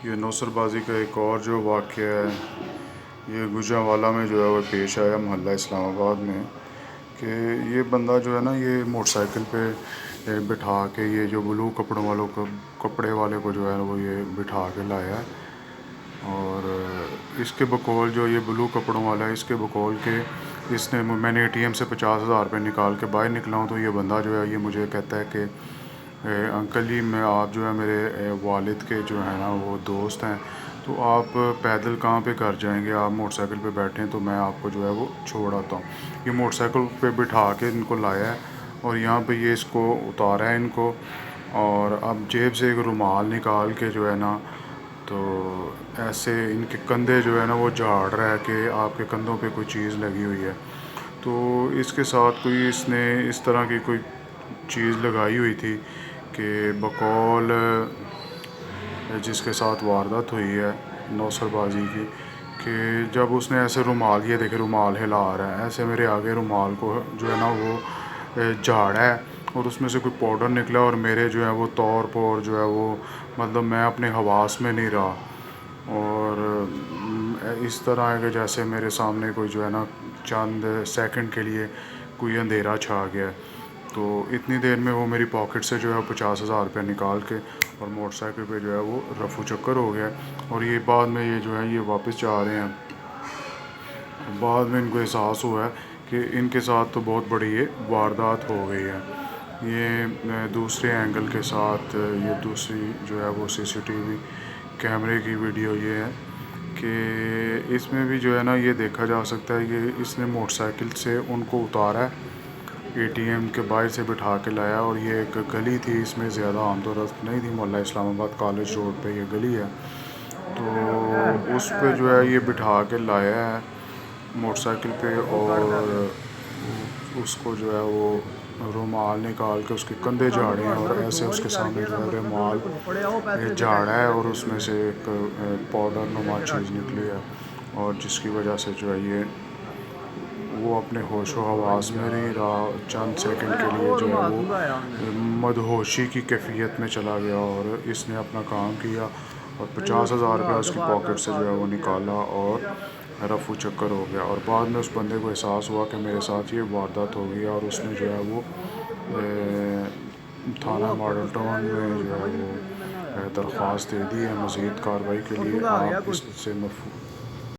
یہ نوسر بازی کا ایک اور جو واقعہ ہے یہ گوجرانوالہ میں جو ہے وہ پیش آیا محلہ اسلام آباد میں، کہ یہ بندہ جو ہے نا یہ موٹر سائیکل پہ بٹھا کے یہ جو بلو کپڑے والے کو جو ہے وہ یہ بٹھا کے لایا ہے، اور اس کے بقول جو یہ بلو کپڑوں والا ہے اس کے بقول کہ اس نے میں نے ATM سے 50,000 روپے نکال کے باہر نکلا ہوں، تو یہ بندہ جو ہے یہ مجھے کہتا ہے کہ انکل جی میں آپ جو ہے میرے والد کے جو ہے نا وہ دوست ہیں، تو آپ پیدل کہاں پہ گھر جائیں گے، آپ موٹر سائیکل پہ بیٹھیں تو میں آپ کو جو ہے وہ چھوڑ آتا ہوں۔ یہ موٹر سائیکل پہ بٹھا کے ان کو لایا ہے اور یہاں پہ یہ اس کو اتارا ہے ان کو، اور اب جیب سے ایک رومال نکال کے جو ہے نا تو ایسے ان کے کندھے جو ہے نا وہ جھاڑ رہا ہے کہ آپ کے کندھوں پہ کوئی چیز لگی ہوئی ہے، تو اس کے ساتھ کوئی اس نے اس طرح کی کوئی چیز لگائی ہوئی تھی کہ بقول جس کے ساتھ واردات ہوئی ہے نوسر بازی کی، کہ جب اس نے ایسے رومال یہ دیکھے رومال ہلا رہا ہے ایسے میرے آگے رومال کو جو ہے نا وہ جھاڑا ہے اور اس میں سے کوئی پاؤڈر نکلا اور میرے جو ہے وہ طور پور جو ہے وہ مطلب میں اپنے حواس میں نہیں رہا، اور اس طرح ہے کہ جیسے میرے سامنے کوئی جو ہے نا چند سیکنڈ کے لیے کوئی اندھیرا چھا گیا، تو اتنی دیر میں وہ میری پاکٹ سے جو ہے 50,000 روپے نکال کے اور موٹر سائیکل پہ جو ہے وہ رفو چکر ہو گیا، اور یہ بعد میں یہ جو ہے یہ واپس جا رہے ہیں، بعد میں ان کو احساس ہوا ہے کہ ان کے ساتھ تو بہت بڑی یہ واردات ہو گئی ہے۔ یہ دوسرے اینگل کے ساتھ یہ دوسری جو ہے وہ CCTV کیمرے کی ویڈیو یہ ہے کہ اس میں بھی جو ہے نا یہ دیکھا جا سکتا ہے کہ اس نے موٹر سائیکل سے ان کو اتارا ہے، ATM کے باہر سے بٹھا کے لایا، اور یہ ایک گلی تھی اس میں زیادہ آمد و رفت نہیں تھی، محلہ اسلام آباد کالج روڈ پہ یہ گلی ہے، تو اس پہ جو ہے یہ بٹھا کے لایا ہے موٹر سائیکل پہ، اور اس کو جو ہے وہ رومال نکال کے اس کے کندھے جھاڑے ہیں اور ایسے اس کے سامنے جو ہے رومال جھاڑا ہے اور اس میں سے ایک پاؤڈر نما چیز نکلی ہے، اور جس کی وجہ سے جو ہے یہ وہ اپنے ہوش و حواس میں نہیں رہا، چند سیکنڈ کے لیے جو ہے وہ مدہوشی کی کیفیت میں چلا گیا، اور اس نے اپنا کام کیا اور 50,000 روپیہ اس کی پاکٹ سے جو ہے وہ نکالا اور رفو چکر ہو گیا، اور بعد میں اس بندے کو احساس ہوا کہ میرے ساتھ یہ واردات ہو گئی، اور اس نے جو ہے وہ تھانہ ماڈل ٹاؤن میں جو ہے وہ درخواست دے دی ہے مزید کارروائی کے لیے۔ آپ اس سے